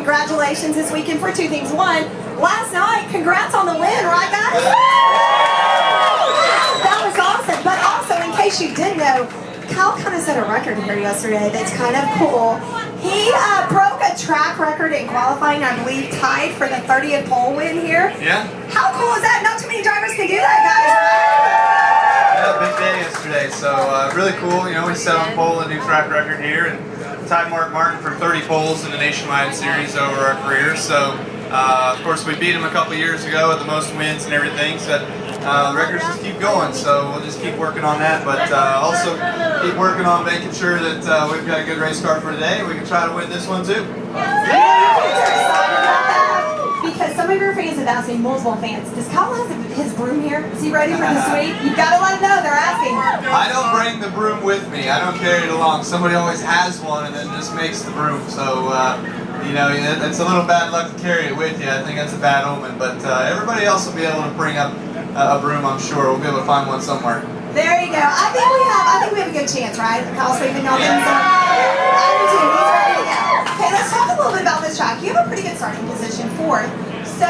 congratulations this weekend for two things. One, last night, congrats on the win, right guys? That was awesome. But also, in case you didn't know, Kyle kind of set a record here yesterday that's kind of cool. He broke a track record in qualifying, I believe, tied for the 30th pole win here. Yeah. How cool is that? Not too many drivers can do that, guys. Yeah, big day yesterday. So really cool. You know, we set on pole a new track record here and tied Mark Martin for 30 poles in the nationwide series over our career. So of course we beat him a couple years ago with the most wins and everything. So the records just keep going. So we'll just keep working on that, but also keep working on making sure that we've got a good race car for today. We can try to win this one too. Because some of your fans have asked me, multiple fans, does Kyle have his broom here? Is he ready for the sweep? You've got to let him know, they're asking. I don't bring the broom with me. I don't carry it along. Somebody always has one and then just makes the broom. So, you know, it's a little bad luck to carry it with you. I think that's a bad omen. But everybody else will be able to bring up a broom, I'm sure. We'll be able to find one somewhere. There you go. I think we have a good chance, right? Kyle's sweeping y'all in. I do too. He's ready to go. Okay, let's talk a little bit about this track. You have a pretty good starting position, fourth. So,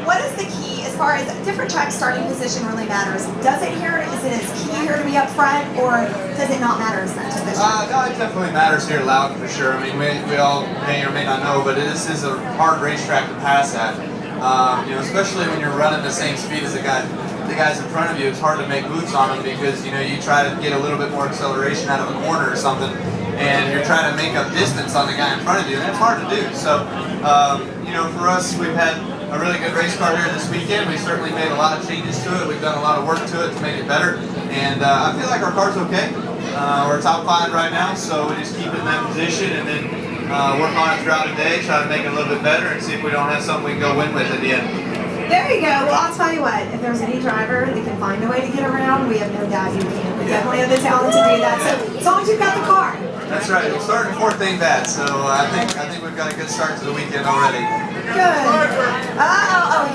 what is the key as far as different tracks starting position really matters? Does it here? Is it as key here to be up front, or does it not matter as much at this track? No, it definitely matters here at Loudon for sure. I mean, we all may or may not know, but this is a hard racetrack to pass at. You know, especially when you're running the same speed as the guys in front of you. It's hard to make moves on them because, you know, you try to get a little bit more acceleration out of a corner or something, and you're trying to make up distance on the guy in front of you, and it's hard to do. So, you know, for us, we've had a really good race car here this weekend. We certainly made a lot of changes to it. We've done a lot of work to it to make it better, and I feel like our car's okay. We're top 5 right now, so we just keep it in that position and then work on it throughout the day, try to make it a little bit better, and see if we don't have something we can go win with at the end. There you go. Well, I'll tell you what, if there's any driver that can find a way to get around, we have no doubt you can. We definitely have the talent to do that. So as long as you've got the car. That's right. We're starting fourth ain't bad, so I think we've got a good start to the weekend already. Good.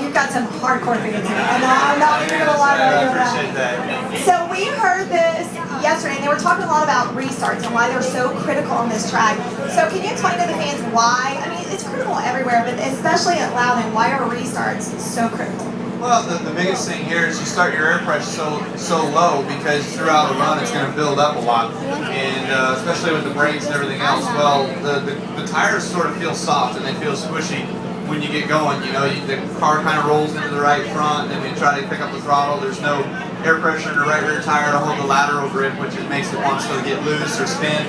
You've got some hardcore fans here. I'm not even going to lie to you. I appreciate that. So we heard this yesterday, and they were talking a lot about restarts and why they're so critical on this track. So can you explain to the fans why? I mean, it's critical everywhere, but especially at Loudon, why are restarts so critical? Well, the biggest thing here is you start your air pressure so low because throughout the run it's going to build up a lot, and especially with the brakes and everything else. Well, the tires sort of feel soft and they feel squishy when you get going. You know, the car kind of rolls into the right front, and when you try to pick up the throttle, there's no air pressure in the right rear tire to hold the lateral grip, which makes it want to get loose or spin.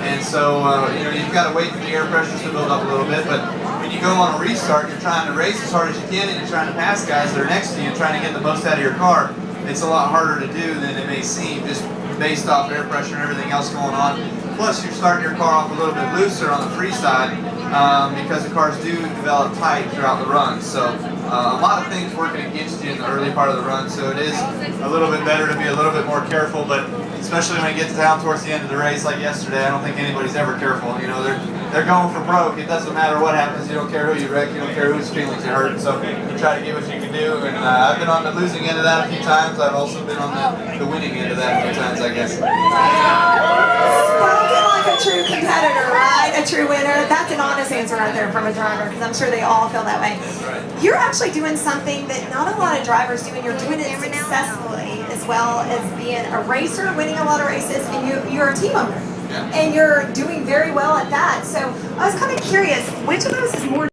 And so, you know, you've got to wait for the air pressures to build up a little bit, but when you go on a restart, you're trying to race as hard as you can, and you're trying to pass guys that are next to you, trying to get the most out of your car. It's a lot harder to do than it may seem, just based off air pressure and everything else going on. Plus, you're starting your car off a little bit looser on the free side because the cars do develop tight throughout the run. So a lot of things working against you in the early part of the run, so it is a little bit better to be a little bit more careful, but especially when it gets down towards the end of the race like yesterday, I don't think anybody's ever careful. You know, they're going for broke. It doesn't matter what happens. You don't care who you wreck. You don't care whose feelings you hurt. So you try to get what you can do. And I've been on the losing end of that a few times. I've also been on the winning end of that a few times, I guess. Spoken like a true competitor, right? A true winner. That's an honest answer right there from a driver, because I'm sure they all feel that way. Right. You're actually doing something that not a lot of drivers do, and you're doing it successfully, as well as being a racer, winning a lot of races, and you're a team owner. Yeah. And you're doing very well at that. So I was kind of curious, which of those is more